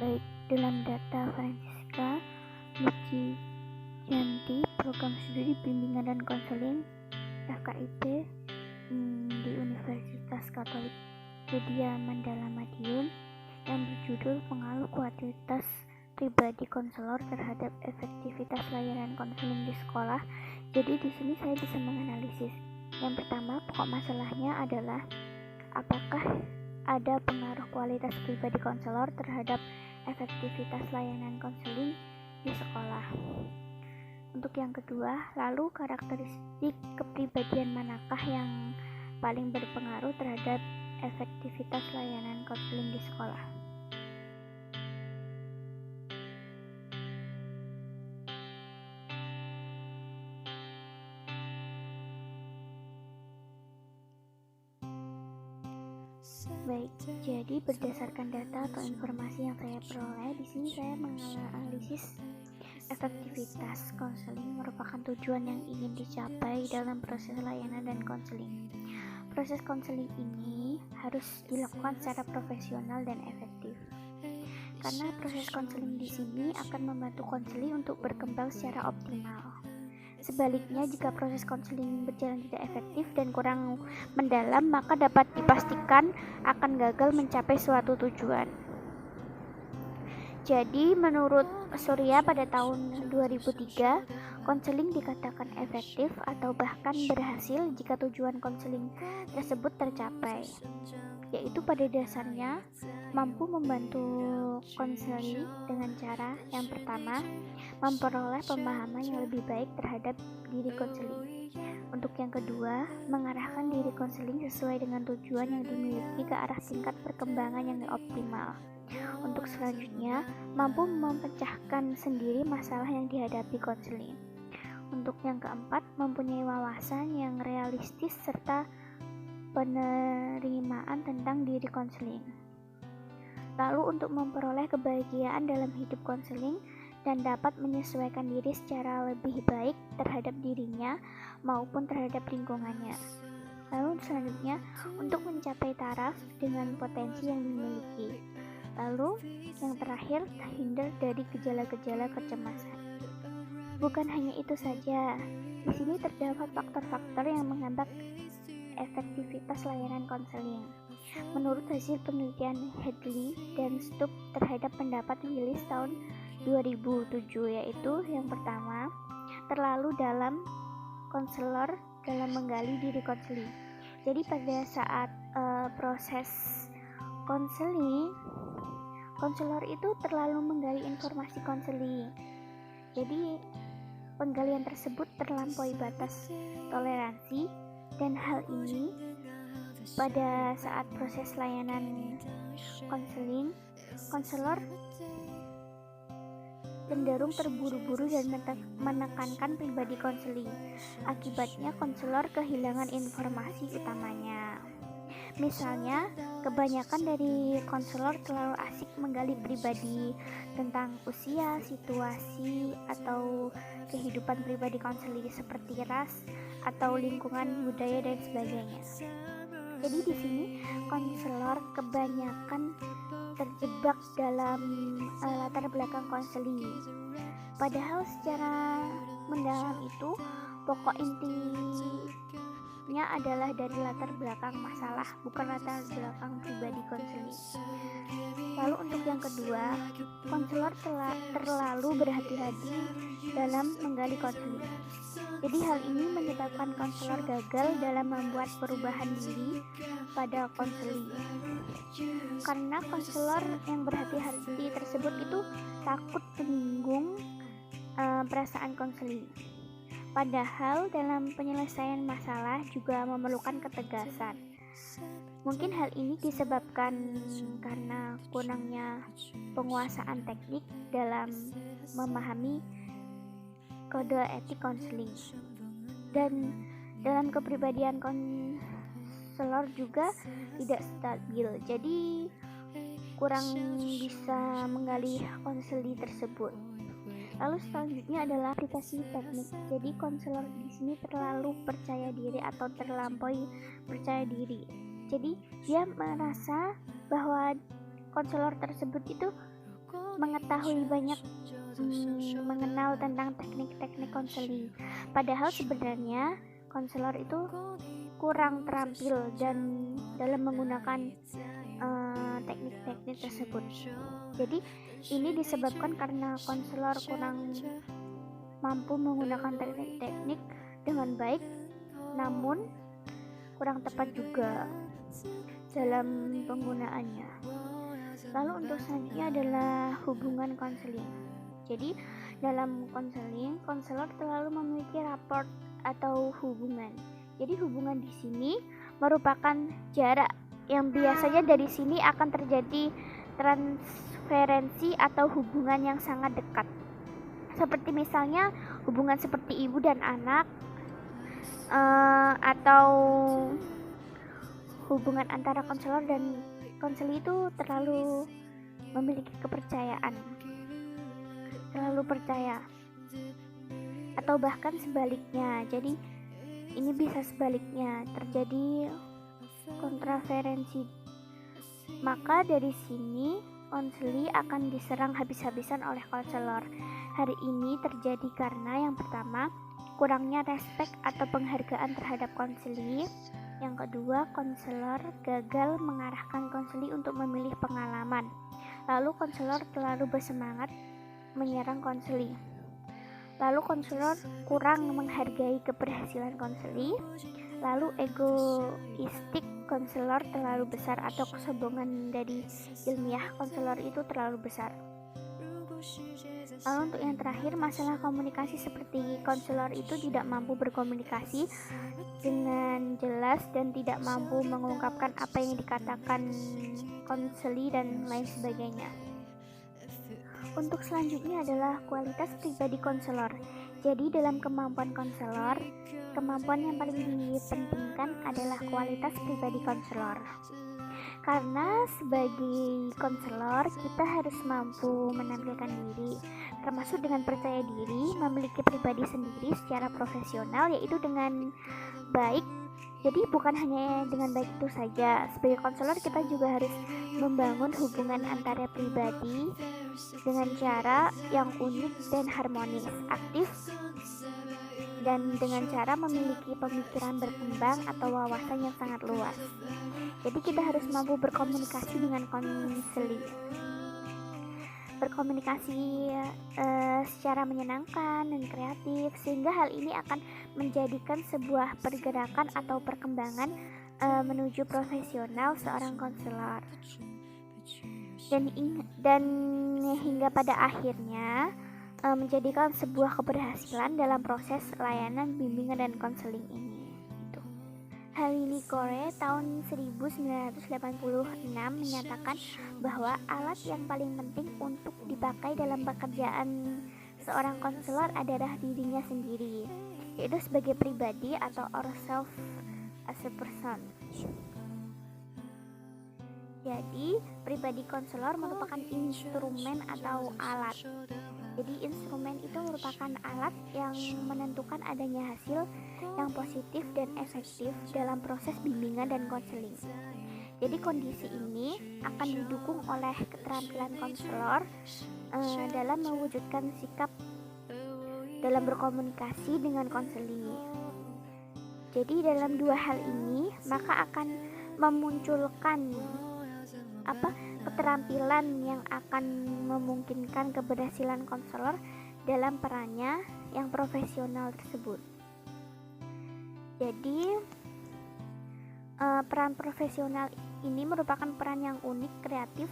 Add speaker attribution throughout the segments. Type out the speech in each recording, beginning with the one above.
Speaker 1: baik dalam data Francisca Lucianti, program studi bimbingan dan konseling FKIP di Universitas Katolik Widya Mandala Madiun yang berjudul Pengaruh Kualitas Pribadi Konselor terhadap Efektivitas Layanan Konseling di Sekolah. Jadi di sini saya bisa menganalisis. Yang pertama, pokok masalahnya adalah apakah ada pengaruh kualitas pribadi konselor terhadap efektivitas layanan konseling di sekolah. Untuk yang kedua, lalu karakteristik kepribadian manakah yang paling berpengaruh terhadap efektivitas layanan konseling di sekolah? Baik, jadi berdasarkan data atau informasi yang saya peroleh, di sini saya menganalisis efektivitas konseling merupakan tujuan yang ingin dicapai dalam proses layanan dan konseling. Proses konseling ini harus dilakukan secara profesional dan efektif. Karena proses konseling di sini akan membantu konseli untuk berkembang secara optimal. Sebaliknya, jika proses konseling berjalan tidak efektif dan kurang mendalam, maka dapat dipastikan akan gagal mencapai suatu tujuan. Jadi, menurut Surya pada tahun 2003, konseling dikatakan efektif atau bahkan berhasil jika tujuan konseling tersebut tercapai, yaitu pada dasarnya mampu membantu konseli dengan cara yang pertama, memperoleh pemahaman yang lebih baik terhadap diri konseling. Untuk yang kedua, mengarahkan diri konseling sesuai dengan tujuan yang dimiliki ke arah tingkat perkembangan yang optimal. Untuk selanjutnya, mampu memecahkan sendiri masalah yang dihadapi konseling. Untuk yang keempat, mempunyai wawasan yang realistis serta penerimaan tentang diri konseling. Lalu untuk memperoleh kebahagiaan dalam hidup konseling dan dapat menyesuaikan diri secara lebih baik terhadap dirinya maupun terhadap lingkungannya. Lalu selanjutnya, untuk mencapai taraf dengan potensi yang dimiliki. Lalu yang terakhir, terhindar dari gejala-gejala kecemasan. Bukan hanya itu saja, di sini terdapat faktor-faktor yang menghambat efektivitas layanan konseling. Menurut hasil penelitian Hadley dan Stubb terhadap pendapat Willis tahun 2007, yaitu yang pertama, terlalu dalam konselor dalam menggali diri konseling. Jadi pada saat proses konseling, konselor itu terlalu menggali informasi konseling. Jadi penggalian tersebut terlampaui batas toleransi, dan hal ini pada saat proses layanan konseling, konselor cenderung terburu-buru dan menekankan pribadi konseling. Akibatnya konselor kehilangan informasi utamanya. Misalnya, kebanyakan dari konselor terlalu asik menggali pribadi tentang usia, situasi, atau kehidupan pribadi konseling seperti ras atau lingkungan, budaya, dan sebagainya. Jadi di sini konselor kebanyakan terjebak dalam latar belakang konseling. Padahal secara mendalam itu pokok intinya adalah dari latar belakang masalah, bukan latar belakang pribadi konseling. Lalu untuk yang kedua, konselor terlalu berhati-hati dalam menggali konseling. Jadi hal ini menyebabkan konselor gagal dalam membuat perubahan diri pada konseling. Karena konselor yang berhati-hati tersebut itu takut menyinggung perasaan konseling. Padahal dalam penyelesaian masalah juga memerlukan ketegasan. Mungkin hal ini disebabkan karena kurangnya penguasaan teknik dalam memahami kode etik konseling. Dan dalam kepribadian konselor juga tidak stabil. Jadi kurang bisa menggali konseli tersebut. Lalu selanjutnya adalah aplikasi teknik. Jadi konselor di sini terlalu percaya diri atau terlampaui percaya diri. Jadi dia merasa bahwa konselor tersebut itu mengetahui banyak mengenal tentang teknik-teknik konseling. Padahal sebenarnya konselor itu kurang terampil dan dalam menggunakan teknik-teknik tersebut. Jadi ini disebabkan karena konselor kurang mampu menggunakan teknik-teknik dengan baik, namun kurang tepat juga dalam penggunaannya. Lalu untuk selanjutnya adalah hubungan konseling. Jadi dalam konseling, konselor selalu memiliki raport atau hubungan. Jadi hubungan di sini merupakan jarak yang biasanya dari sini akan terjadi transferensi atau hubungan yang sangat dekat. Seperti misalnya hubungan seperti ibu dan anak, atau hubungan antara konselor dan konseli itu terlalu memiliki kepercayaan, terlalu percaya, atau bahkan sebaliknya. Jadi ini bisa sebaliknya terjadi kontraferensi. Maka dari sini konseli akan diserang habis-habisan oleh konselor. Hari ini terjadi karena yang pertama, kurangnya respek atau penghargaan terhadap konseli. Yang kedua, konselor gagal mengarahkan konseli untuk memilih pengalaman. Lalu konselor terlalu bersemangat menyerang konseli. Lalu konselor kurang menghargai keberhasilan konseli. Lalu egoistik konselor terlalu besar atau kesombongan dari ilmiah konselor itu terlalu besar. Lalu untuk yang terakhir, masalah komunikasi seperti konselor itu tidak mampu berkomunikasi dengan jelas dan tidak mampu mengungkapkan apa yang dikatakan konseli dan lain sebagainya. Untuk selanjutnya adalah kualitas pribadi konselor. Jadi dalam kemampuan konselor, kemampuan yang paling dipentingkan adalah kualitas pribadi konselor. Karena sebagai konselor kita harus mampu menampilkan diri, termasuk dengan percaya diri, memiliki pribadi sendiri secara profesional, yaitu dengan baik. Jadi bukan hanya dengan baik itu saja. Sebagai konselor kita juga harus membangun hubungan antara pribadi dengan cara yang unik dan harmonis, aktif, dan dengan cara memiliki pemikiran berkembang atau wawasan yang sangat luas. Jadi kita harus mampu berkomunikasi dengan konseli, berkomunikasi secara menyenangkan dan kreatif, sehingga hal ini akan menjadikan sebuah pergerakan atau perkembangan menuju profesional seorang konselor, dan hingga pada akhirnya menjadikan sebuah keberhasilan dalam proses layanan bimbingan dan konseling ini. Halili Kore tahun 1986 menyatakan bahwa alat yang paling penting untuk dipakai dalam pekerjaan seorang konselor adalah dirinya sendiri, yaitu sebagai pribadi atau ourself as a person. Jadi, pribadi konselor merupakan instrumen atau alat. Jadi instrumen itu merupakan alat yang menentukan adanya hasil yang positif dan efektif dalam proses bimbingan dan konseling. Jadi kondisi ini akan didukung oleh keterampilan konselor dalam mewujudkan sikap dalam berkomunikasi dengan konseli. Jadi dalam dua hal ini maka akan memunculkan keterampilan yang akan memungkinkan keberhasilan konselor dalam perannya yang profesional tersebut. Jadi peran profesional ini merupakan peran yang unik, kreatif,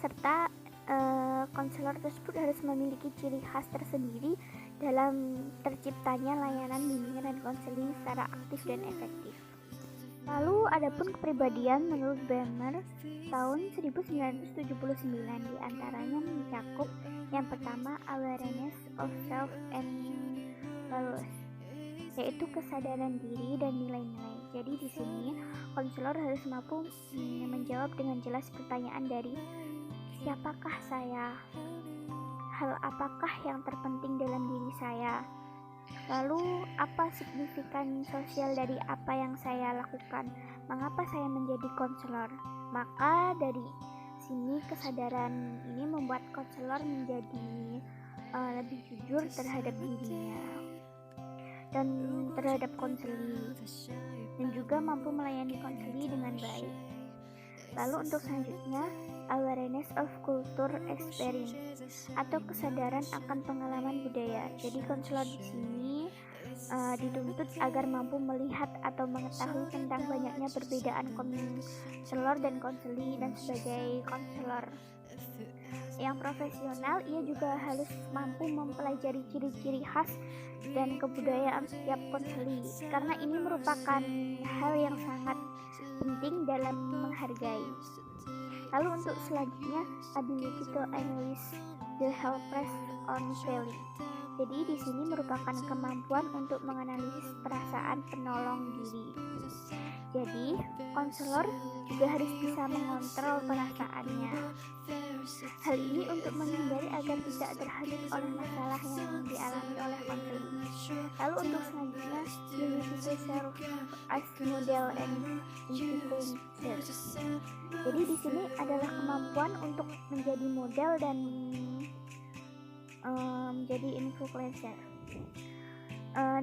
Speaker 1: serta konselor tersebut harus memiliki ciri khas tersendiri dalam terciptanya layanan bimbingan dan konseling secara aktif dan efektif. Lalu adapun kepribadian menurut Bremer tahun 1979 diantaranya mencakup yang pertama awareness of self and values, yaitu kesadaran diri dan nilai-nilai. Jadi di sini konselor harus mampu menjawab dengan jelas pertanyaan dari siapakah saya, hal apakah yang terpenting dalam diri saya, lalu apa signifikan sosial dari apa yang saya lakukan, mengapa saya menjadi konselor. Maka dari sini kesadaran ini membuat konselor menjadi lebih jujur terhadap dirinya dan terhadap konseli, dan juga mampu melayani konseli dengan baik. Lalu untuk selanjutnya, awareness of culture experience atau kesadaran akan pengalaman budaya. Jadi konselor di sini dituntut agar mampu melihat atau mengetahui tentang banyaknya perbedaan konselor dan konseli, dan sebagai konselor yang profesional, ia juga harus mampu mempelajari ciri-ciri khas dan kebudayaan setiap konseli, karena ini merupakan hal yang sangat penting dalam menghargai. Lalu untuk selanjutnya, ability to analyze the helpless own feeling. Jadi di sini merupakan kemampuan untuk menganalisis perasaan penolong diri. Jadi konselor juga harus bisa mengontrol perasaannya. Hal ini untuk menghindari agar tidak terhanyut oleh masalah yang dialami oleh konseling. Lalu untuk selanjutnya, unity to serve as model and influencer. Jadi di sini adalah kemampuan untuk menjadi model dan menjadi influencer.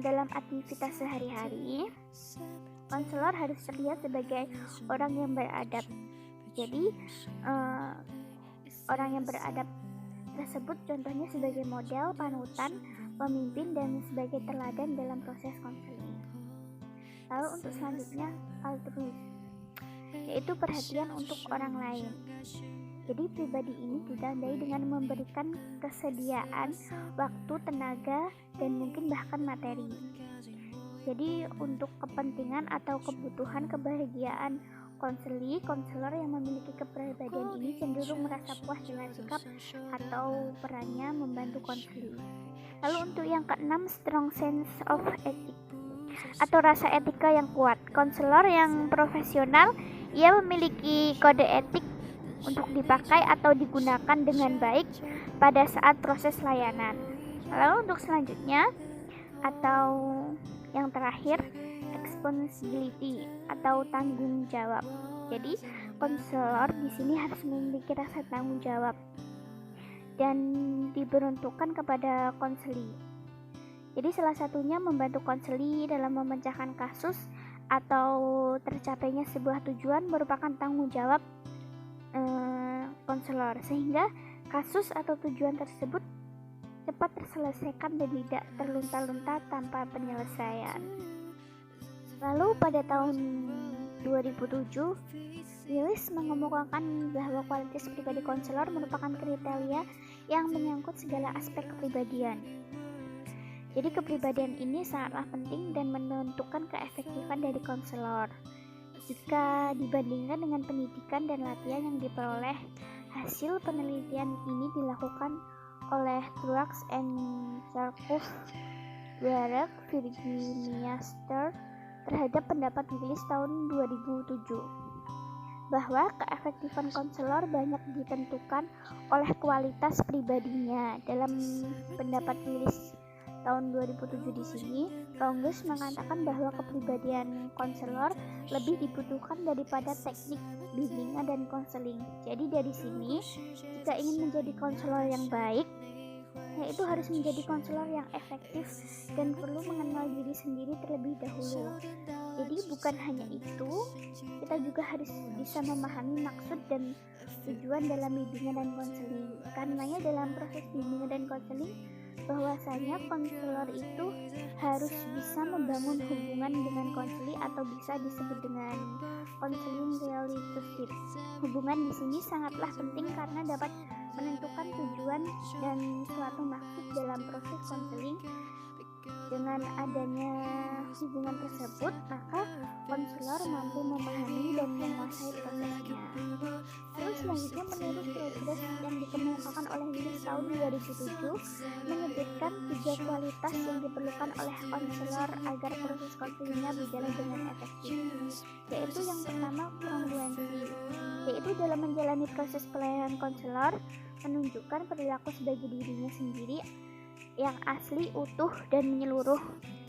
Speaker 1: Dalam aktivitas sehari-hari, konselor harus terlihat sebagai orang yang beradab. Jadi orang yang beradab tersebut contohnya sebagai model, panutan, pemimpin, dan sebagai teladan dalam proses konseling. Lalu untuk selanjutnya, altruis, yaitu perhatian untuk orang lain. Jadi pribadi ini ditandai dengan memberikan kesediaan waktu, tenaga, dan mungkin bahkan materi. Jadi untuk kepentingan atau kebutuhan kebahagiaan konselor yang memiliki kepribadian ini cenderung merasa puas dengan sikap atau perannya membantu konseli. Lalu untuk yang keenam, strong sense of ethics atau rasa etika yang kuat. Konselor yang profesional, ia memiliki kode etik untuk dipakai atau digunakan dengan baik pada saat proses layanan. Lalu untuk selanjutnya atau yang terakhir, responsibility atau tanggung jawab. Jadi konselor di sini harus memiliki rasa tanggung jawab dan diperuntukkan kepada konseli. Jadi salah satunya membantu konseli dalam memecahkan kasus atau tercapainya sebuah tujuan merupakan tanggung jawab konselor, sehingga kasus atau tujuan tersebut cepat terselesaikan dan tidak terlunta-lunta tanpa penyelesaian. Lalu pada tahun 2007, Willis mengemukakan bahwa kualitas pribadi konselor merupakan kriteria yang menyangkut segala aspek kepribadian. Jadi kepribadian ini sangatlah penting dan menentukan keefektifan dari konselor. Jika dibandingkan dengan pendidikan dan latihan yang diperoleh, hasil penelitian ini dilakukan oleh Truax and Charcot, Warwick, Virginia Star terhadap pendapat Willis tahun 2007 bahwa keefektifan konselor banyak ditentukan oleh kualitas pribadinya. Dalam pendapat Willis tahun 2007 di sini, Longus mengatakan bahwa kepribadian konselor lebih dibutuhkan daripada teknik bimbingan dan konseling. Jadi dari sini, jika ingin menjadi konselor yang baik, yaitu harus menjadi konselor yang efektif dan perlu mengenal diri sendiri terlebih dahulu. Jadi bukan hanya itu, kita juga harus bisa memahami maksud dan tujuan dalam bimbingan dan konseling. Karenanya dalam proses bimbingan dan konseling, bahwasanya konselor itu harus bisa membangun hubungan dengan konseli atau bisa disebut dengan konseling relationship. Hubungan di sini sangatlah penting karena dapat menentukan tujuan dan suatu maksud dalam proses konseling. Dengan adanya hubungan tersebut, maka konselor mampu memahami dan menguasai prosesnya. Terus selanjutnya, menurut progres yang dikemukakan oleh Willis tahun 2007 menyebutkan 3 kualitas yang diperlukan oleh konselor agar proses konselingnya berjalan dengan efektif, yaitu yang pertama, kongruensi, yaitu dalam menjalani proses pelayanan konselor menunjukkan perilaku sebagai dirinya sendiri yang asli, utuh, dan menyeluruh.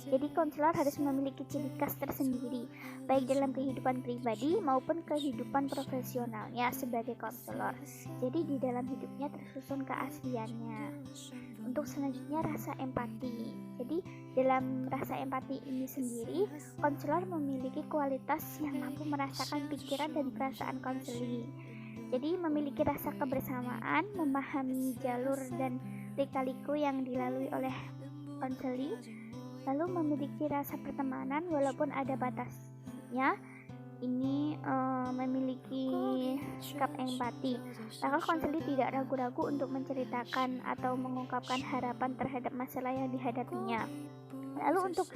Speaker 1: Jadi konselor harus memiliki ciri khas tersendiri, baik dalam kehidupan pribadi maupun kehidupan profesionalnya sebagai konselor. Jadi di dalam hidupnya tersusun keasliannya. Untuk selanjutnya, rasa empati. Jadi dalam rasa empati ini sendiri, konselor memiliki kualitas yang mampu merasakan pikiran dan perasaan konseling. Jadi memiliki rasa kebersamaan, memahami jalur dan lika-liku yang dilalui oleh konseling, lalu memiliki rasa pertemanan walaupun ada batasnya. Ini memiliki sikap empati. Maka konseling tidak ragu-ragu untuk menceritakan atau mengungkapkan harapan terhadap masalah yang dihadapinya. Lalu untuk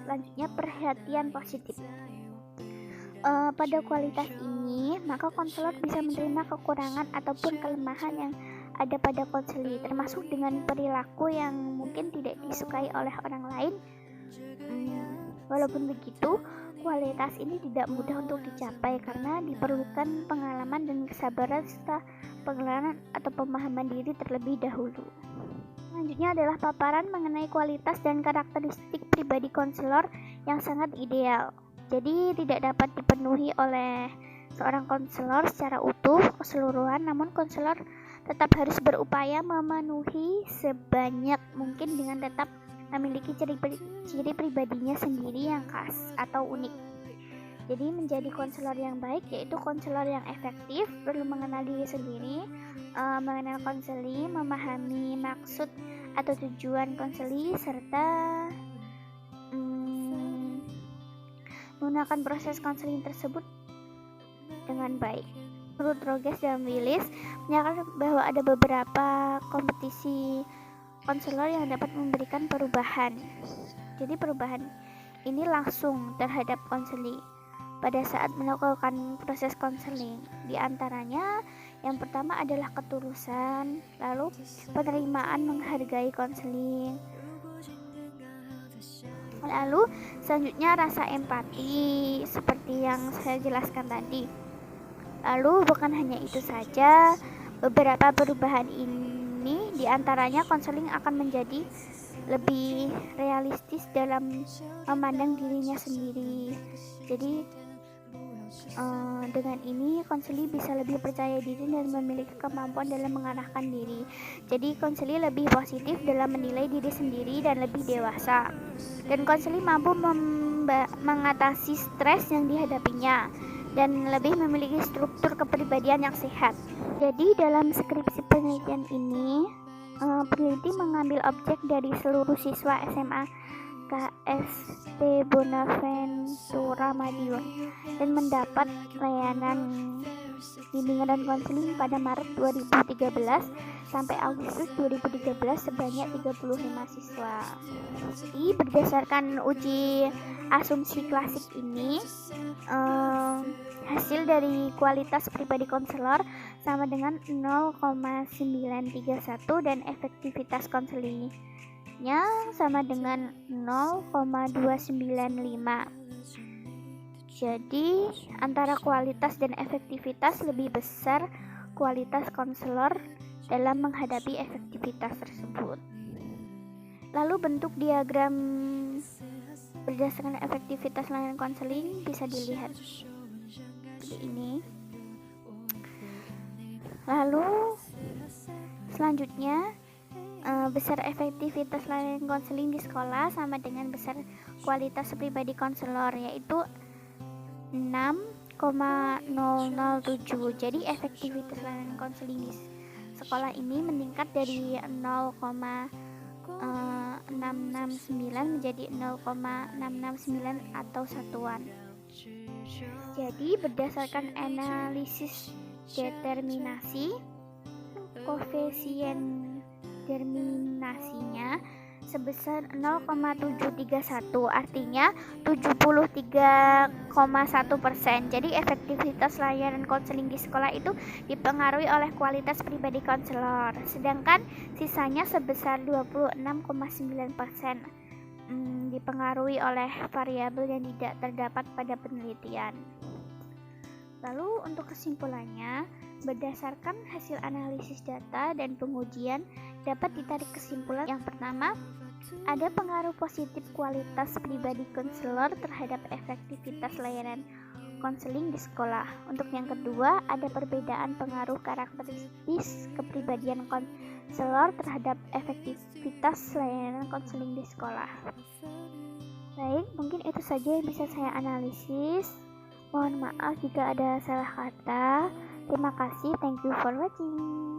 Speaker 1: selanjutnya, perhatian positif. Pada kualitas ini, maka konselor bisa menerima kekurangan ataupun kelemahan yang ada pada konseling, termasuk dengan perilaku yang mungkin tidak disukai oleh orang lain. Walaupun begitu, kualitas ini tidak mudah untuk dicapai karena diperlukan pengalaman dan kesabaran serta pengenalan atau pemahaman diri terlebih dahulu. Selanjutnya adalah paparan mengenai kualitas dan karakteristik pribadi konselor yang sangat ideal. Jadi tidak dapat dipenuhi oleh seorang konselor secara utuh keseluruhan, namun konselor tetap harus berupaya memenuhi sebanyak mungkin dengan tetap memiliki ciri pribadinya sendiri yang khas atau unik. Jadi menjadi konselor yang baik yaitu konselor yang efektif, perlu mengenal diri sendiri, mengenal konseling, memahami maksud atau tujuan konseling, serta menggunakan proses konseling tersebut dengan baik. Menurut Rogers dan Willis menyatakan bahwa ada beberapa kompetisi konselor yang dapat memberikan perubahan. Jadi perubahan ini langsung terhadap konseling pada saat melakukan proses konseling. Di antaranya yang pertama adalah ketulusan, lalu penerimaan menghargai konseling, lalu selanjutnya rasa empati seperti yang saya jelaskan tadi. Lalu bukan hanya itu saja, beberapa perubahan ini diantaranya konseling akan menjadi lebih realistis dalam memandang dirinya sendiri. Jadi dengan ini konseling bisa lebih percaya diri dan memiliki kemampuan dalam mengarahkan diri. Jadi konseling lebih positif dalam menilai diri sendiri dan lebih dewasa. Dan konseling mampu mengatasi stres yang dihadapinya dan lebih memiliki struktur kepribadian yang sehat. Jadi dalam skripsi penelitian ini, peneliti mengambil objek dari seluruh siswa SMA KST Bonaventura Madiun dan mendapat layanan bimbingan dan konseling pada Maret 2013 sampai Agustus 2013 sebanyak 35 siswa. Jadi berdasarkan uji asumsi klasik ini, hasil dari kualitas pribadi konselor sama dengan 0,931 dan efektivitas konselingnya sama dengan 0,295. Jadi antara kualitas dan efektivitas lebih besar kualitas konselor dalam menghadapi efektivitas tersebut. Lalu bentuk diagram berdasarkan efektivitas layanan konseling bisa dilihat seperti ini. Lalu selanjutnya, besar efektivitas layanan konseling di sekolah sama dengan besar kualitas pribadi konselor, yaitu 6,007. Jadi efektivitas layanan konseling di sekolah ini meningkat dari 0,669 menjadi 0,669 atau satuan. Jadi berdasarkan analisis determinasi, koefisien determinasinya sebesar 0,731, artinya 73,1%. Jadi efektivitas layanan konseling di sekolah itu dipengaruhi oleh kualitas pribadi konselor, sedangkan sisanya sebesar 26,9% dipengaruhi oleh variabel yang tidak terdapat pada penelitian. Lalu untuk kesimpulannya, Berdasarkan hasil analisis data dan pengujian, dapat ditarik kesimpulan yang pertama, ada pengaruh positif kualitas pribadi konselor terhadap efektivitas layanan konseling di sekolah. Untuk yang kedua, ada perbedaan pengaruh karakteristik kepribadian konselor terhadap efektivitas layanan konseling di sekolah. Baik, mungkin itu saja yang bisa saya analisis. Mohon maaf jika ada salah kata. Terima kasih, thank you for watching.